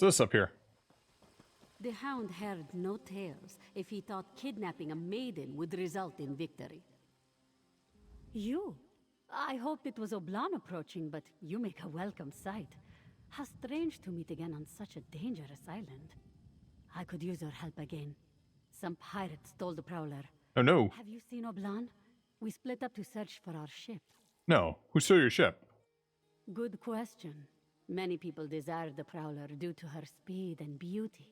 this up here? The Hound heard no tales if he thought kidnapping a maiden would result in victory. You? I hoped it was Oblan approaching, but you make a welcome sight. How strange to meet again on such a dangerous island. I could use your help again. Some pirate stole the Prowler. Oh no. Have you seen Oblan? We split up to search for our ship. No. Who stole your ship? Good question. Many people desired the Prowler due to her speed and beauty.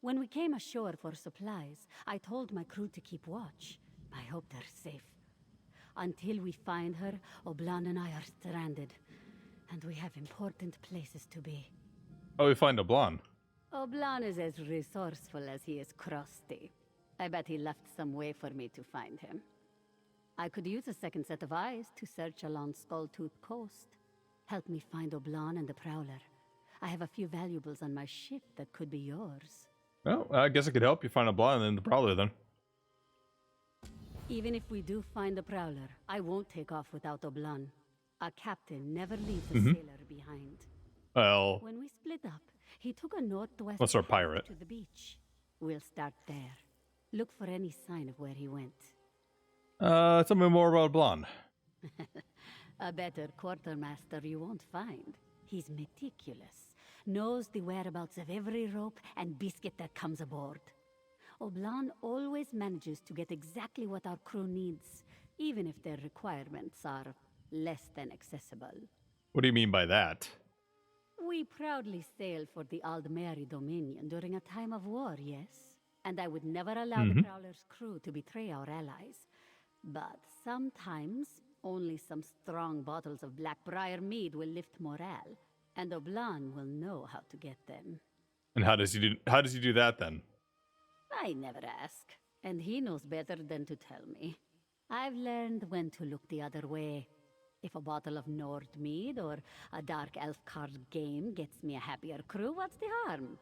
When we came ashore for supplies, I told my crew to keep watch. I hope they're safe. Until we find her, Oblan and I are stranded. And we have important places to be. Oh, we find a blonde. Oblan is as resourceful as he is crusty. I bet he left some way for me to find him. I could use a second set of eyes to search along Skulltooth Coast. Help me find Oblan and the Prowler. I have a few valuables on my ship that could be yours. Well, I guess I could help you find a blonde and the Prowler then. Even if we do find the Prowler, I won't take off without Oblan. A captain never leaves a sailor behind. Well, When we split up, he took a northwest what's our path pirate? to the beach. We'll start there. Look for any sign of where he went. Tell me more about blonde. A better quartermaster you won't find. He's meticulous, knows the whereabouts of every rope and biscuit that comes aboard. Oblan always manages to get exactly what our crew needs, even if their requirements are less than accessible. What do you mean by that? We proudly sailed for the Aldmeri Dominion during a time of war, yes? And I would never allow the Prowler's crew to betray our allies. But sometimes, only some strong bottles of Blackbriar mead will lift morale, and Oblan will know how to get them. And how does he do that then? I never ask, and he knows better than to tell me. I've learned when to look the other way. If a bottle of Nord mead or a dark elf card game gets me a happier crew, what's the harm?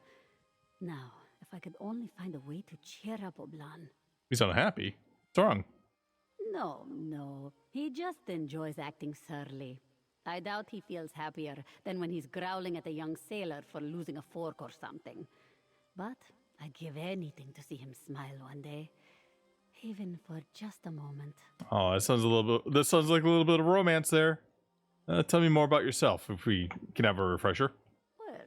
Now, if I could only find a way to cheer up Oblan. He's unhappy. What's wrong? No. He just enjoys acting surly. I doubt he feels happier than when he's growling at a young sailor for losing a fork or something. But I'd give anything to see him smile one day. Even for just a moment. Oh, that sounds like a little bit of romance there. Tell me more about yourself, if we can have a refresher. Well,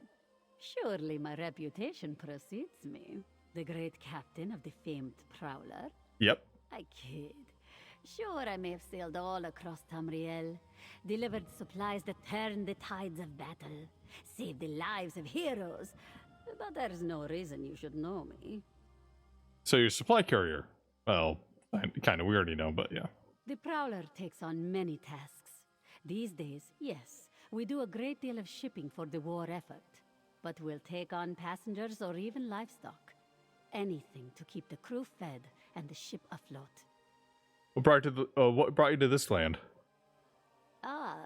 surely my reputation precedes me. The great captain of the famed Prowler. Yep. I kid. Sure, I may have sailed all across Tamriel, delivered supplies that turned the tides of battle, saved the lives of heroes, but there's no reason you should know me. So you're a supply carrier. Well, kind of. We already know, but yeah. The Prowler takes on many tasks. These days, yes, we do a great deal of shipping for the war effort, but we'll take on passengers or even livestock. Anything to keep the crew fed and the ship afloat. What brought you to this land? Oh,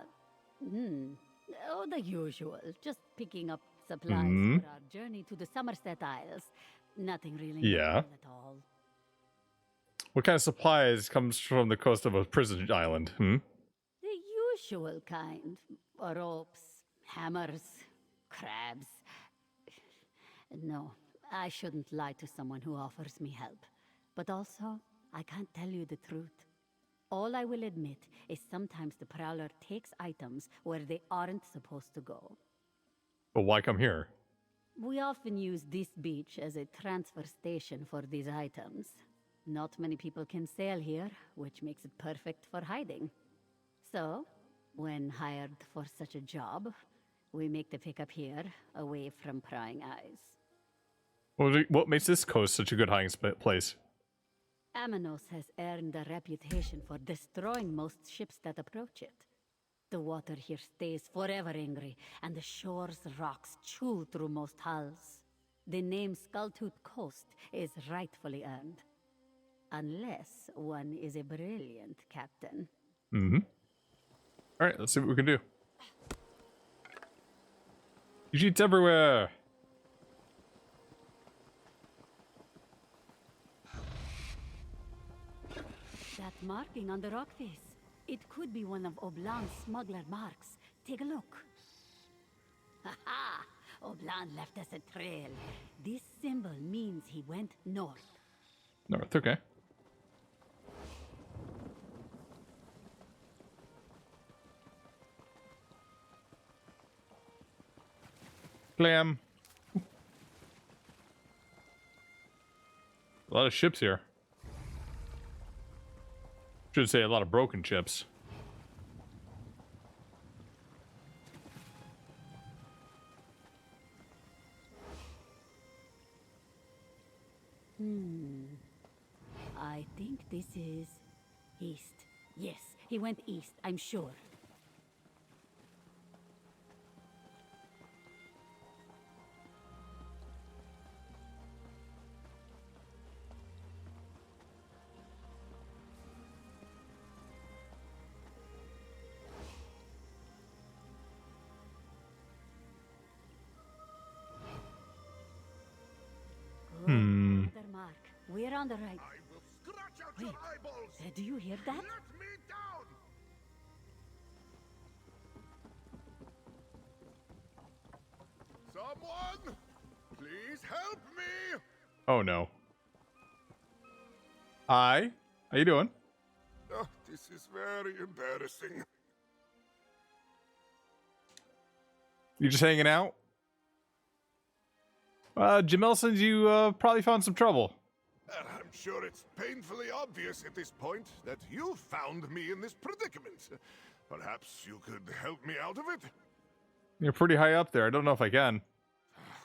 the usual. Just picking up supplies for our journey to the Somerset Isles. Nothing really Yeah. notable at all. What kind of supplies comes from the coast of a prison island? The usual kind. Ropes, hammers, crabs. No, I shouldn't lie to someone who offers me help. But also, I can't tell you the truth. All I will admit is sometimes the Prowler takes items where they aren't supposed to go. But why come here? We often use this beach as a transfer station for these items. Not many people can sail here, which makes it perfect for hiding. So, when hired for such a job, we make the pickup here, away from prying eyes. What makes this coast such a good hiding place? Amanos has earned a reputation for destroying most ships that approach it. The water here stays forever angry, and the shore's rocks chew through most hulls. The name Skulltooth Coast is rightfully earned. Unless one is a brilliant captain. Alright, let's see what we can do. You cheats everywhere! That marking on the rock face. It could be one of Oblan's smuggler marks. Take a look. Ha-ha! Oblan left us a trail. This symbol means he went north. North, okay. Clam. A lot of ships here. Should say a lot of broken ships. I think this is east. Yes, he went east, I'm sure. Another mark. We're on the right. I will scratch out Wait. your eyeballs! Do you hear that? Let me down! Someone! Please help me! Oh no. Hi. How you doing? Oh, this is very embarrassing. You just hanging out? Jamel says you probably found some trouble. I'm sure it's painfully obvious at this point that you found me in this predicament. Perhaps you could help me out of it? You're pretty high up there. I don't know if I can.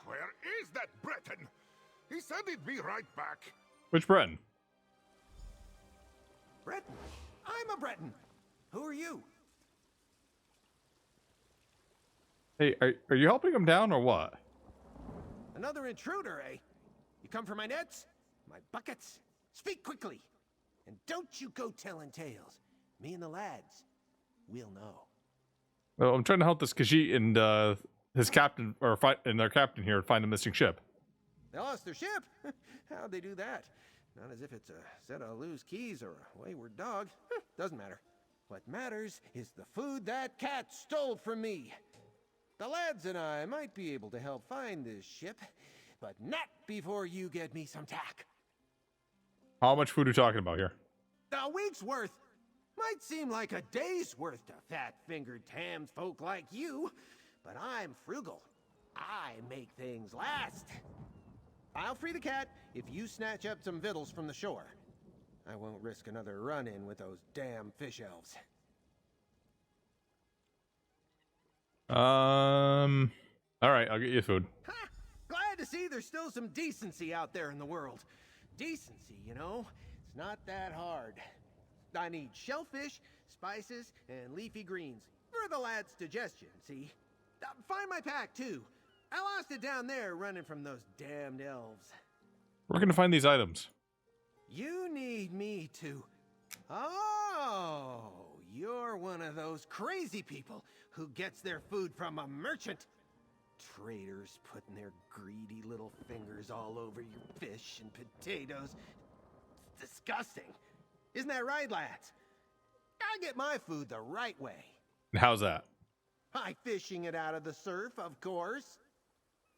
Where is that Breton? He said he'd be right back. Which Breton? Breton? I'm a Breton. Who are you? Hey, are you helping him down or what? Another intruder, eh? You come for my nets? My buckets? Speak quickly. And don't you go telling tales. Me and the lads, we'll know. Well, I'm trying to help this Khajiit and his captain, or and their captain here, find a missing ship. They lost their ship? How'd they do that? Not as if it's a set of loose keys or a wayward dog. Doesn't matter. What matters is the food that cat stole from me. The lads and I might be able to help find this ship, but not before you get me some tack. How much food are we talking about here? A week's worth. Might seem like a day's worth to fat-fingered townsfolk like you, but I'm frugal. I make things last. I'll free the cat if you snatch up some victuals from the shore. I won't risk another run-in with those damn fish elves. All right, I'll get you food. Ha! Glad to see there's still some decency out there in the world. Decency, you know, it's not that hard. I need shellfish, spices, and leafy greens for the lad's digestion, see? Find my pack, too. I lost it down there running from those damned elves. Where can I find these items? You need me to... Oh, you're one of those crazy people who gets their food from a merchant. Traitors putting their greedy little fingers all over your fish and potatoes. It's disgusting. Isn't that right, lads? I get my food the right way. And how's that? By fishing it out of the surf, of course.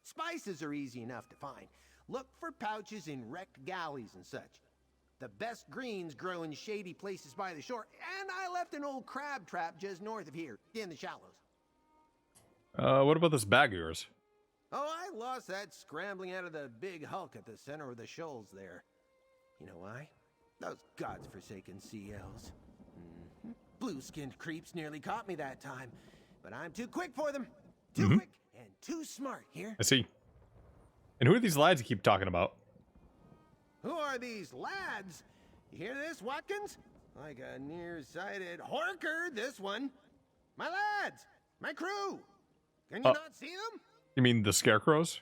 Spices are easy enough to find. Look for pouches in wrecked galleys and such. The best greens grow in shady places by the shore, and I left an old crab trap just north of here, in the shallows. What about this bag of yours? Oh, I lost that scrambling out of the big hulk at the center of the shoals there. You know why? Those godforsaken sea elves. Blue-skinned creeps nearly caught me that time, but I'm too quick for them. Too quick and too smart here. I see. And who are these lads you keep talking about? Who are these lads? You hear this, Watkins? Like a nearsighted horker, this one. My lads! My crew! Can you not see them? You mean the scarecrows?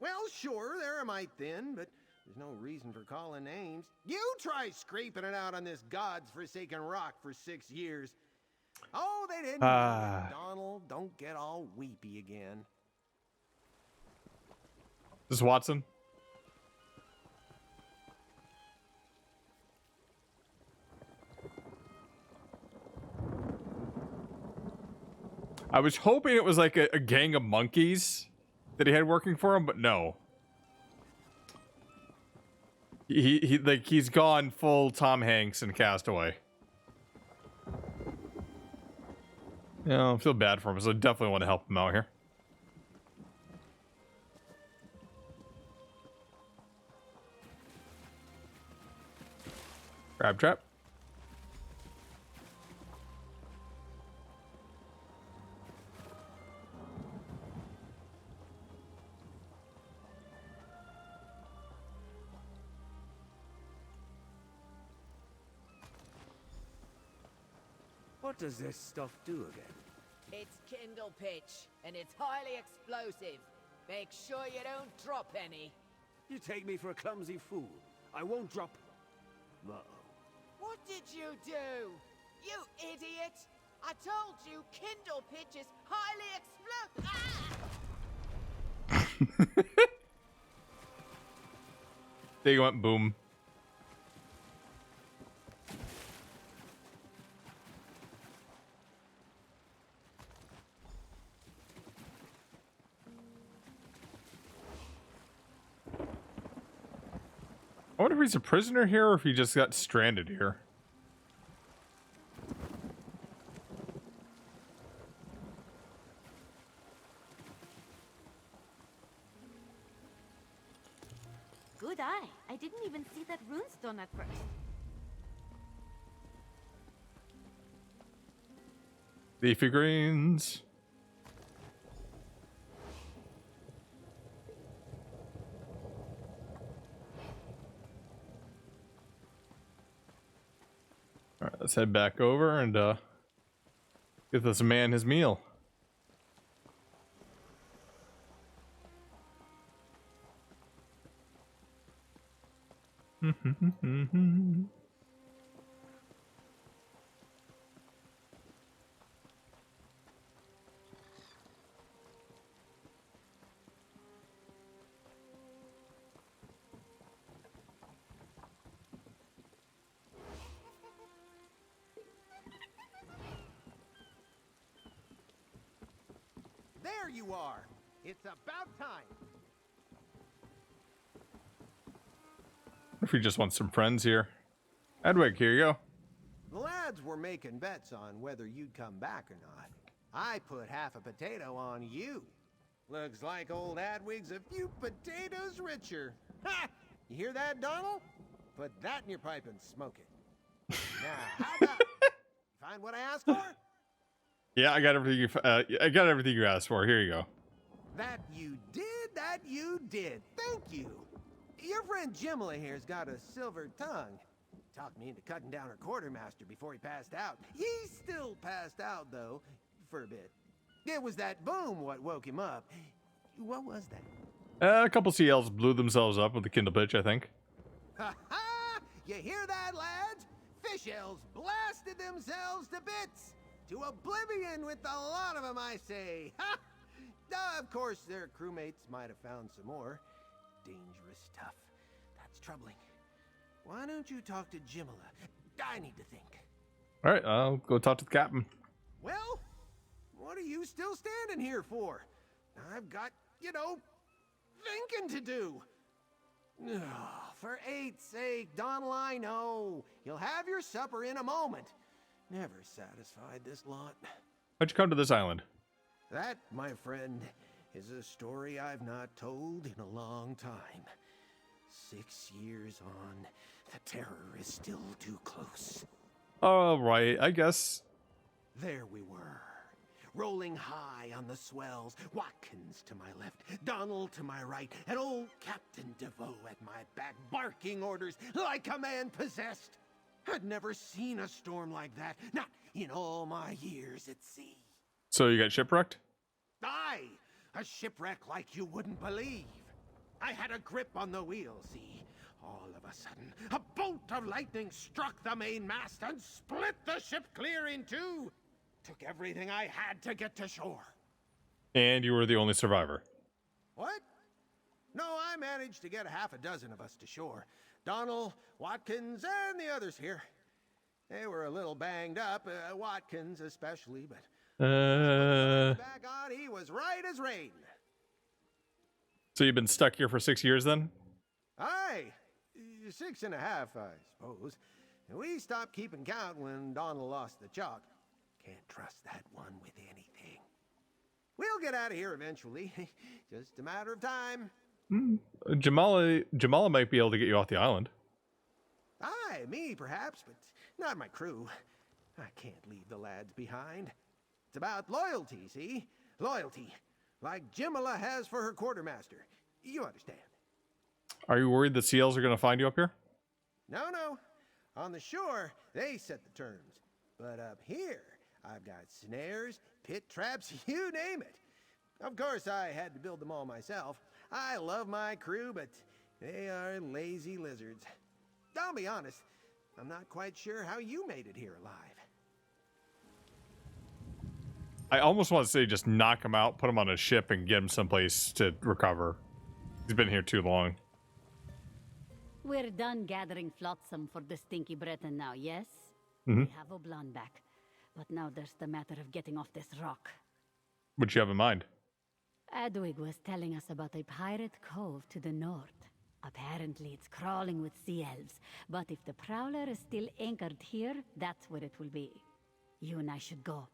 Well, sure, they're a mite thin, but there's no reason for calling names. You try scraping it out on this god's-forsaken rock for 6 years. Oh, they didn't. Donald, don't get all weepy again. This is Watson? I was hoping it was like a gang of monkeys that he had working for him, but no. He's gone full Tom Hanks and Castaway. Yeah, I feel bad for him, so I definitely want to help him out here. Crab trap. What does this stuff do again? It's kindle pitch, and it's highly explosive. Make sure you don't drop any. You take me for a clumsy fool. I won't drop... Uh-oh. What did you do? You idiot! I told you kindle pitch is highly explosive. Ah! They went boom. I wonder if he's a prisoner here or if he just got stranded here. Good eye. I didn't even see that runestone at first. Leafy greens. All right, let's head back over and get this man his meal. There you are! It's about time! If he just wants some friends here. Edwig, here you go. The lads were making bets on whether you'd come back or not. I put half a potato on you. Looks like old Adwig's a few potatoes richer. Ha! You hear that, Donald? Put that in your pipe and smoke it. Now, how about find what I asked for? Yeah, I got everything. I got everything you asked for. Here you go. That you did. That you did. Thank you. Your friend Jimla here's got a silver tongue. Talked me into cutting down her quartermaster before he passed out. He's still passed out, though, for a bit. It was that boom what woke him up. What was that? A couple CLs blew themselves up with the Kindle pitch, I think. Ha ha! You hear that, lads? Fish elves blasted themselves to bits. To oblivion with a lot of them, I say. Ha! Of course, their crewmates might have found some more. Dangerous stuff. That's troubling. Why don't you talk to Jimala? I need to think. All right, I'll go talk to the captain. Well, what are you still standing here for? I've got, thinking to do. Ugh, for 8's sake, Donald, I know. You'll have your supper in a moment. Never satisfied this lot. How'd you come to this island? That, my friend, is a story I've not told in a long time. 6 years on, the terror is still too close. All right, I guess. There we were, rolling high on the swells, Watkins to my left, Donald to my right, and old Captain DeVoe at my back, barking orders like a man possessed. I'd never seen a storm like that, not in all my years at sea. So you got shipwrecked? Aye, a shipwreck like you wouldn't believe. I had a grip on the wheel, see? All of a sudden, a bolt of lightning struck the mainmast and split the ship clear in two. Took everything I had to get to shore. And you were the only survivor. What? No, I managed to get a half a dozen of us to shore. Donald, Watkins, and the others here. They were a little banged up, Watkins especially, but... Back on, he was right as rain. So you've been stuck here for 6 years then? Aye, 6.5, I suppose. And we stopped keeping count when Donald lost the chalk. Can't trust that one with anything. We'll get out of here eventually. Just a matter of time. Jamala might be able to get you off the island. Aye, me perhaps, but not my crew. I can't leave the lads behind. It's about loyalty, see? Loyalty. Like Jimala has for her quartermaster. You understand. Are you worried the CLs are going to find you up here? No, no. On the shore, they set the terms. But up here, I've got snares, pit traps, you name it. Of course, I had to build them all myself. I love my crew, but they are lazy lizards. I'll be honest, I'm not quite sure how you made it here alive. I almost want to say just knock him out, put him on a ship, and get him someplace to recover. He's been here too long. We're done gathering flotsam for the stinky Breton now, yes? Mm-hmm. We have Oblan back. But now there's the matter of getting off this rock. What you have in mind? Adwig was telling us about a pirate cove to the north. Apparently it's crawling with sea elves, but if the Prowler is still anchored here, that's where it will be. You and I should go.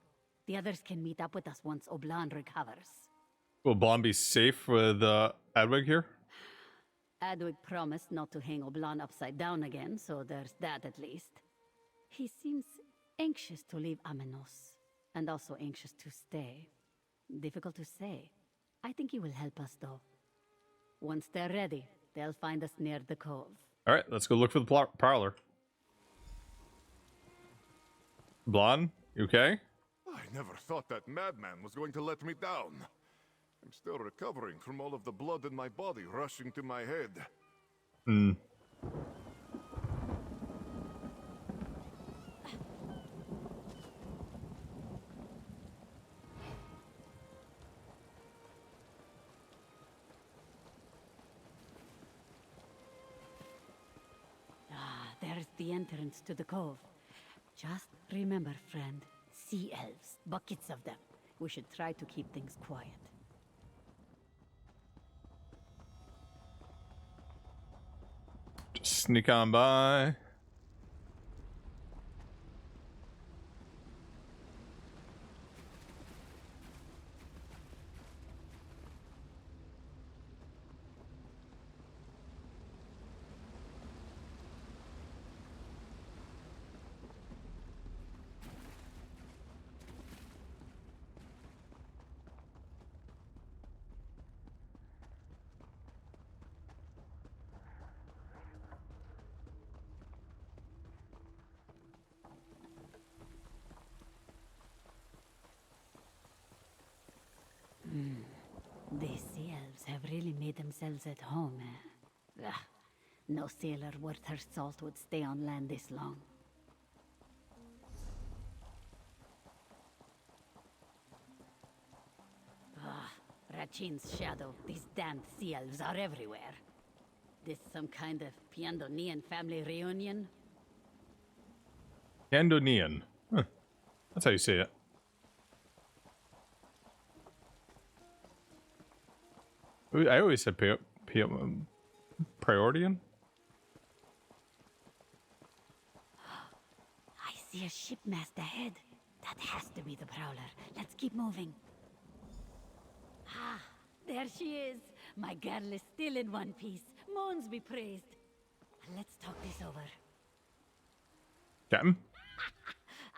The others can meet up with us once Oblan recovers. Will Blonde be safe with Adwig here? Adwig promised not to hang Oblan upside down again, so there's that at least. He seems anxious to leave Amenos, and also anxious to stay. Difficult to say. I think he will help us, though. Once they're ready, they'll find us near the cove. All right, let's go look for the Prowler. Blonde, you okay? I never thought that madman was going to let me down. I'm still recovering from all of the blood in my body rushing to my head. There's the entrance to the cove. Just remember, friend, sea elves, buckets of them. We should try to keep things quiet. Just sneak on by. These sea elves have really made themselves at home, eh? Ugh. No sailor worth her salt would stay on land this long. Rachin's shadow. These damned sea elves are everywhere. This some kind of Piandonian family reunion? Andonian. Huh. That's how you say it. I always said Prioritian. I see a ship mast ahead. That has to be the Prowler. Let's keep moving. Ah, there she is. My girl is still in one piece. Moons be praised. Let's talk this over. Captain?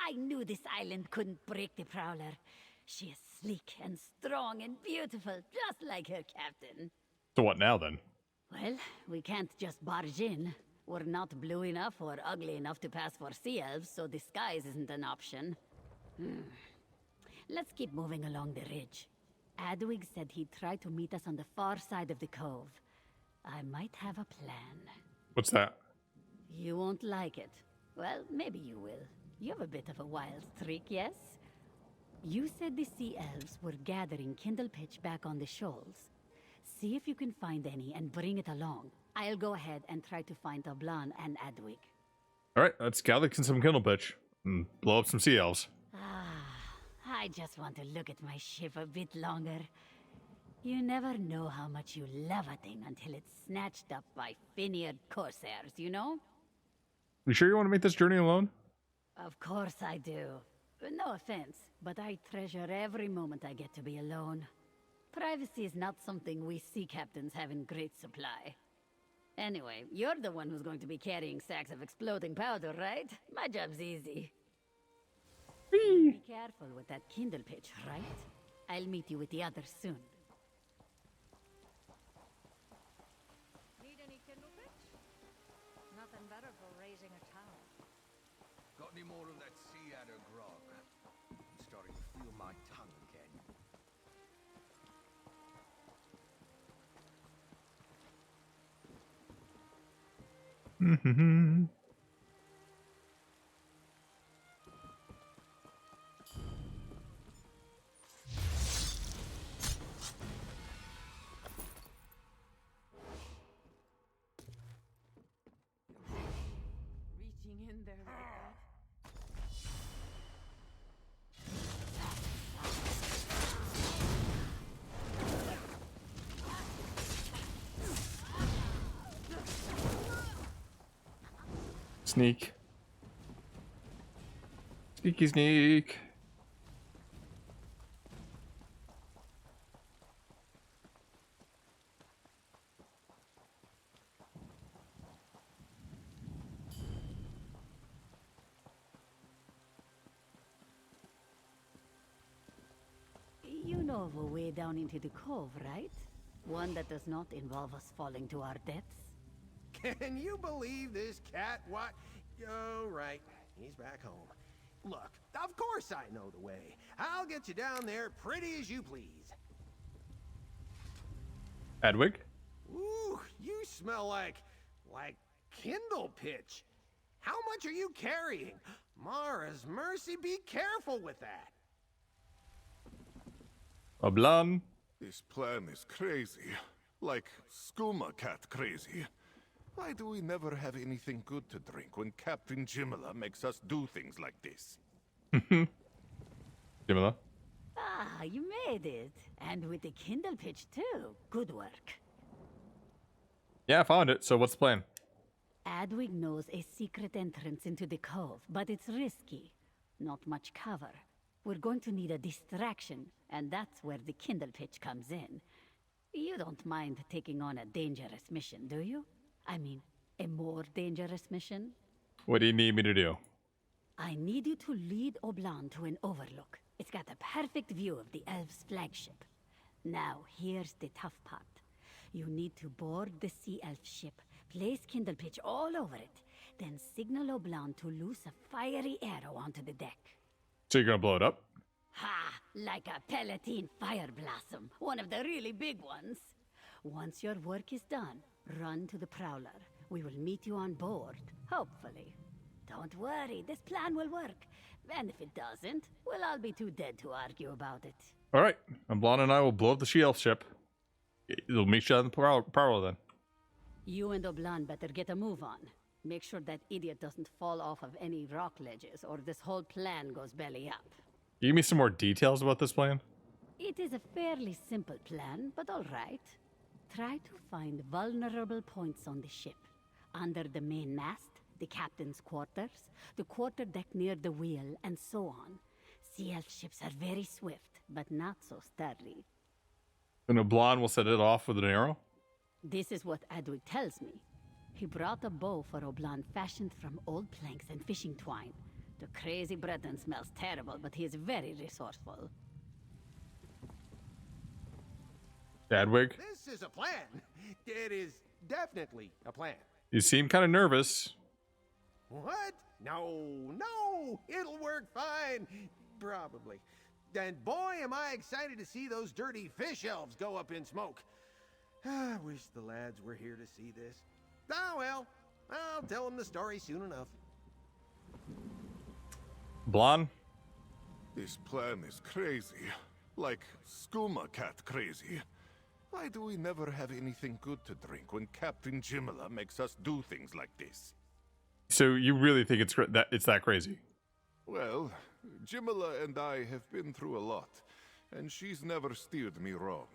I knew this island couldn't break the Prowler. She is sleek and strong and beautiful, just like her captain. So what now then? Well, we can't just barge in. We're not blue enough or ugly enough to pass for sea elves, so disguise isn't an option. Let's keep moving along the ridge. Adwig said he'd try to meet us on the far side of the cove. I might have a plan. What's that? You won't like it. Well, maybe you will. You have a bit of a wild streak, yes? You said the sea elves were gathering kindle pitch back on the shoals. See if you can find any and bring it along. I'll go ahead and try to find Oblan and Adwig. Alright, let's gather some kindle pitch and blow up some sea elves. I just want to look at my ship a bit longer. You never know how much you love a thing until it's snatched up by Finiard corsairs, you know? You sure you want to make this journey alone? Of course I do. No offense, but I treasure every moment I get to be alone. Privacy is not something we sea captains have in great supply. Anyway, you're the one who's going to be carrying sacks of exploding powder, right? My job's easy. Be careful with that kindle pitch, right? I'll meet you with the others soon. Need any kindle pitch? Nothing better for raising a tower. Got any more of that sea adder grog? I'm starting to feel my tongue again. Mm-hmm. Reaching in there with that. Sneak. Sneaky sneak. You know of a way down into the cove, right? One that does not involve us falling to our deaths? Can you believe this cat? What? Oh, right. He's back home. Look, of course I know the way. I'll get you down there pretty as you please. Adwig? Ooh, you smell like kindle pitch. How much are you carrying? Mara's mercy, be careful with that. Oblan. This plan is crazy. Like skooma cat crazy. Why do we never have anything good to drink when Captain Jimala makes us do things like this? Jimala. Ah, you made it. And with the kindle pitch too. Good work. Yeah, I found it. So what's the plan? Adwig knows a secret entrance into the cove, but it's risky. Not much cover. We're going to need a distraction, and that's where the kindle pitch comes in. You don't mind taking on a dangerous mission, do you? I mean, a more dangerous mission? What do you need me to do? I need you to lead Oblan to an overlook. It's got a perfect view of the elves' flagship. Now, here's the tough part. You need to board the sea elf ship, place kindle pitch all over it, then signal Oblan to loose a fiery arrow onto the deck. So you're gonna blow it up? Ha! Like a Palatine fire blossom, one of the really big ones. Once your work is done, run to the Prowler. We will meet you on board, hopefully. Don't worry, this plan will work. And if it doesn't, we'll all be too dead to argue about it. All right. Oblan and I will blow up the she-elf ship. We'll meet you on the Prowler then. You and Oblan better get a move on. Make sure that idiot doesn't fall off of any rock ledges, or this whole plan goes belly up. Can you give me some more details about this plan? It is a fairly simple plan, but all right. Try to find vulnerable points on the ship. Under the main mast, the captain's quarters, the quarterdeck near the wheel, and so on. Sea elf ships are very swift, but not so sturdy. And Oblan will set it off with an arrow? This is what Adwig tells me. He brought a bow for Oblan fashioned from old planks and fishing twine. The crazy Breton smells terrible, but he is very resourceful. Adwig? This is a plan. It is definitely a plan. You seem kind of nervous. What? No, it'll work fine. Probably. And boy, am I excited to see those dirty fish elves go up in smoke. I wish the lads were here to see this. Ah, well, I'll tell them the story soon enough. Oblan? This plan is crazy. Like skooma cat crazy. Why do we never have anything good to drink when Captain Jimala makes us do things like this? So you really think it's that crazy? Well, Jimala and I have been through a lot, and she's never steered me wrong.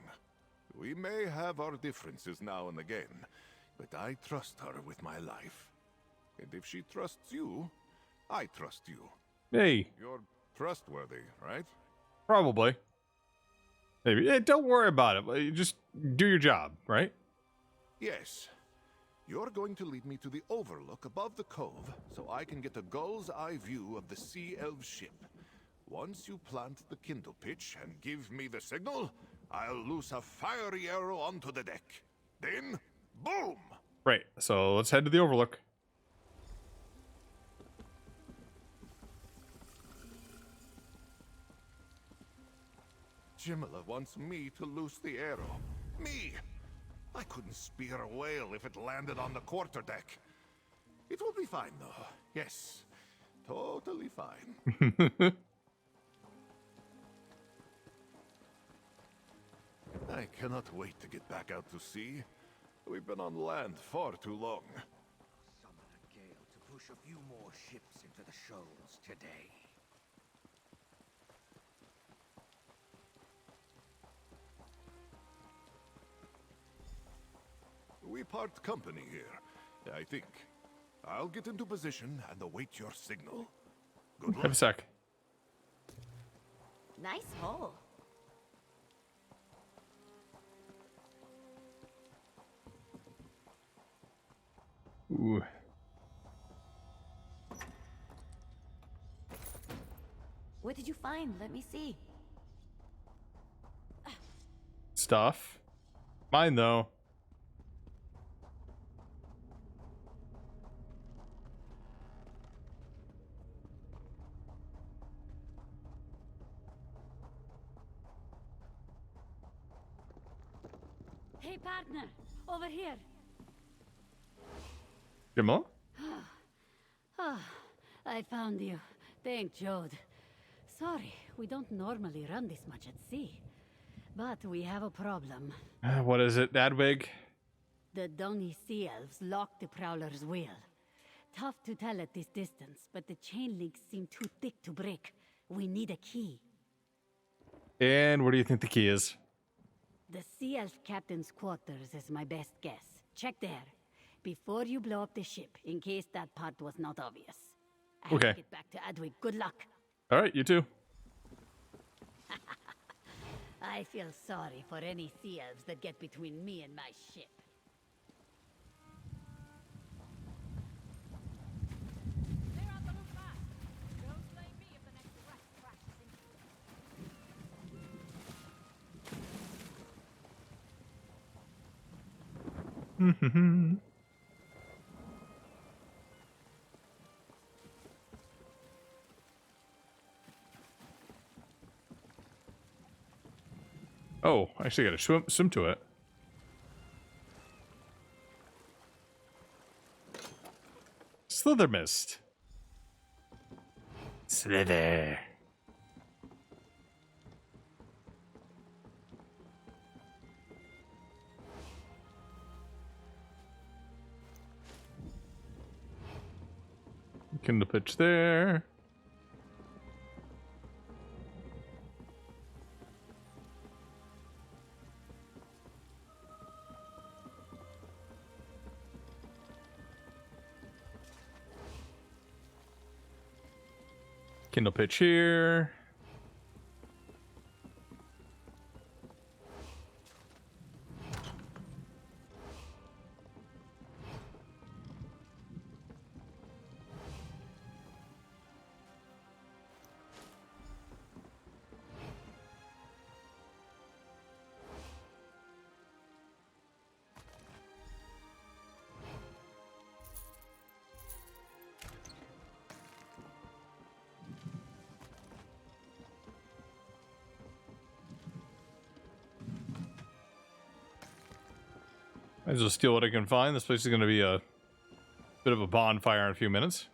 We may have our differences now and again, but I trust her with my life. And if she trusts you, I trust you. Hey, You're trustworthy, right? probably. Maybe. Hey, don't worry about it. You just do your job, right? Yes. You're going to lead me to the overlook above the cove so I can get a gull's eye view of the Sea Elf ship. Once you plant the kindle pitch and give me the signal, I'll loose a fiery arrow onto the deck. Then, boom! Right. So let's head to the overlook. Jimala wants me to loose the arrow. Me! I couldn't spear a whale if it landed on the quarterdeck. It will be fine, though. Yes, totally fine. I cannot wait to get back out to sea. We've been on land far too long. Summon a gale to push a few more ships into the shoals today. We part company here, I think. I'll get into position and await your signal. Good Have a luck. sec. Nice hole. Ooh. What did you find? Let me see. Stuff. Mine, though. Hey, partner, over here. Jimala? Ah, I found you. Thank Jode. Sorry, we don't normally run this much at sea. But we have a problem. What is it, Adwig? The Donny Sea Elves locked the Prowler's wheel. Tough to tell at this distance, but the chain links seem too thick to break. We need a key. And where do you think the key is? The Sea Elf captain's quarters is my best guess. Check there. Before you blow up the ship, in case that part was not obvious. I have Okay. to get back to Adwig. Good luck. All right, you too. I feel sorry for any Sea Elves that get between me and my ship. Clear out the loop fast. Don't blame me if the next wreck crashes into Oh, I actually got to swim to it. Slither mist. Slither. Kindle pitch there. Kindle pitch here. Might as well steal what I can find. This place is going to be a bit of a bonfire in a few minutes.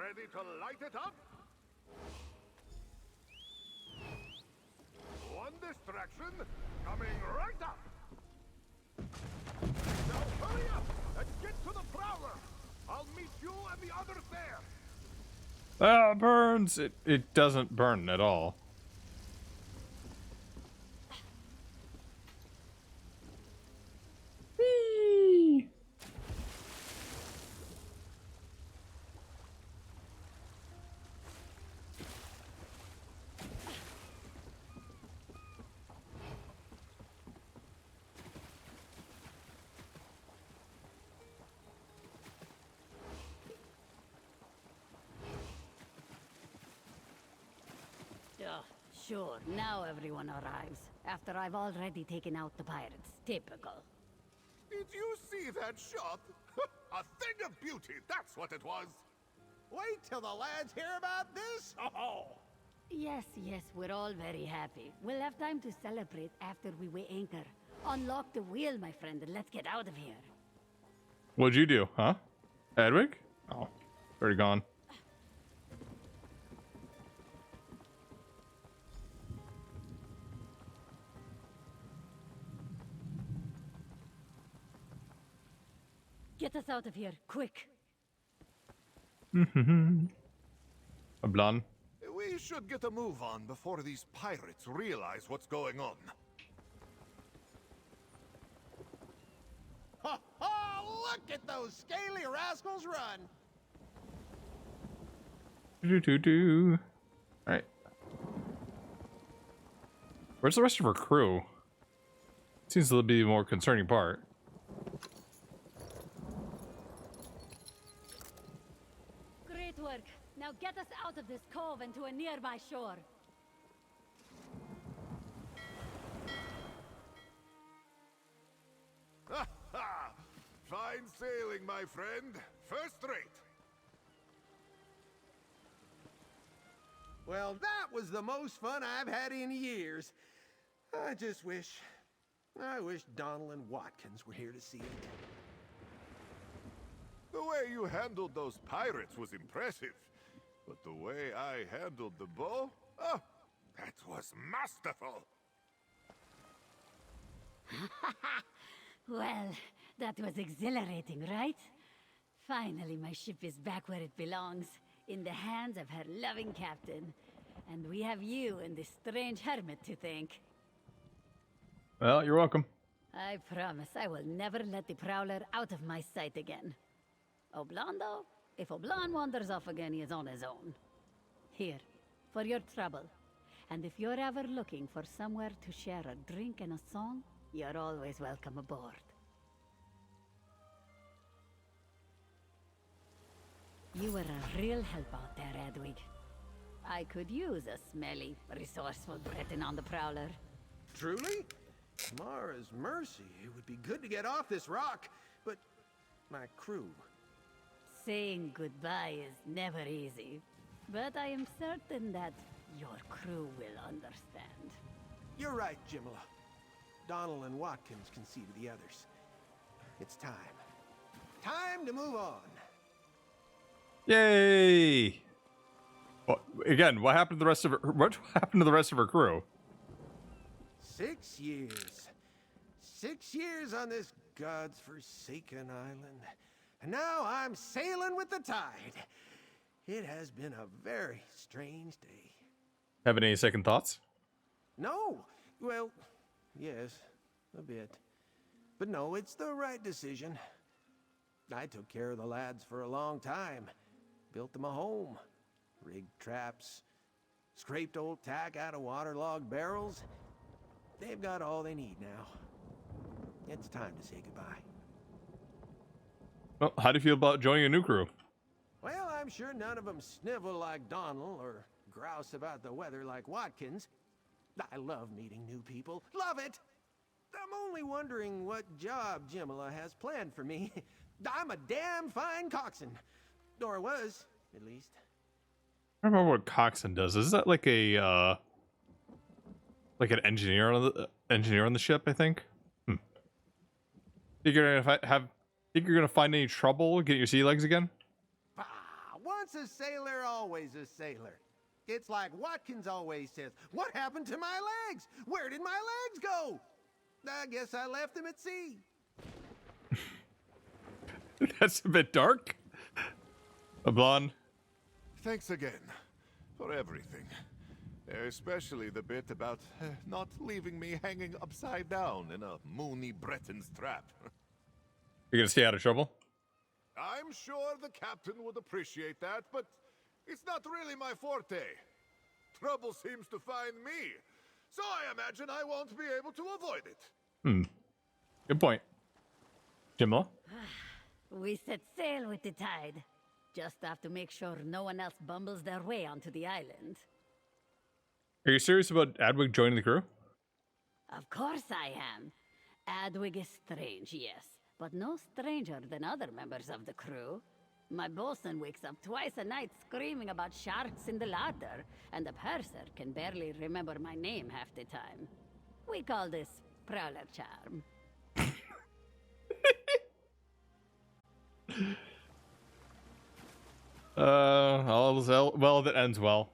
Ready to light it up? One distraction coming right up. Now hurry up and get to the Prowler. I'll meet you and the others there. Ah, burns. It doesn't burn at all. Whee! Ugh, sure, now everyone arrives. After I've already taken out the pirates. Typical. Did you see that shot? A thing of beauty, that's what it was. Wait till the lads hear about this. Oh. Yes, we're all very happy. We'll have time to celebrate after we weigh anchor. Unlock the wheel, my friend, and let's get out of here. What'd you do, huh? Edwig? Oh, already gone. Get us out of here, quick. A blonde. We should get a move on before these pirates realize what's going on. Ha ha! Look at those scaly rascals run. Do. All right. Where's the rest of her crew? Seems to be the more concerning part. Great work. Now get us out of this cove and to a nearby shore. Ha ha! Fine sailing, my friend. First rate. Well, that was the most fun I've had in years. I wish Donald and Watkins were here to see it. The way you handled those pirates was impressive. But the way I handled the bow? Oh, that was masterful. Well, that was exhilarating, right? Finally, my ship is back where it belongs, in the hands of her loving captain. And we have you and this strange hermit to thank. Well, you're welcome. I promise I will never let the Prowler out of my sight again. Oblon, though? If Oblon wanders off again, he is on his own. Here, for your trouble. And if you're ever looking for somewhere to share a drink and a song, you're always welcome aboard. You were a real help out there, Edwig. I could use a smelly, resourceful Breton on the Prowler. Truly? Mara's mercy. It would be good to get off this rock, but my crew. Saying goodbye is never easy, but I am certain that your crew will understand. You're right, Jimala. Donald and Watkins can see to the others. It's time. Time to move on. Yay! Well, again, what happened to the rest of her? What happened to the rest of her crew? 6 years. 6 years on this God's forsaken island. And now I'm sailing with the tide. It has been a very strange day. Have any second thoughts? No. Well, yes, a bit. But no, it's the right decision. I took care of the lads for a long time. Built them a home. Rigged traps. Scraped old tack out of waterlogged barrels. They've got all they need now. It's time to say goodbye. Well, how do you feel about joining a new crew? Well, I'm sure none of them snivel like Donald or grouse about the weather like Watkins. I love meeting new people. Love it! I'm only wondering what job Jimala has planned for me. I'm a damn fine coxswain. Or was, at least. I don't remember what coxswain does. Is that like a like an engineer on the ship? I think. Think you're gonna find any trouble getting your sea legs again? Ah, once a sailor, always a sailor. It's like Watkins always says, what happened to my legs? Where did my legs go? I guess I left them at sea. That's a bit dark. Oblon. Thanks again for everything. Especially the bit about not leaving me hanging upside down in a moony Breton's trap. You're gonna stay out of trouble? I'm sure the captain would appreciate that, but it's not really my forte. Trouble seems to find me, so I imagine I won't be able to avoid it. Good point. Jimla? We set sail with the tide. Just have to make sure no one else bumbles their way onto the island. Are you serious about Adwig joining the crew? Of course I am. Adwig is strange, yes, but no stranger than other members of the crew. My bosun wakes up twice a night screaming about sharks in the larder, and the purser can barely remember my name half the time. We call this Prowler charm. Well, that ends well.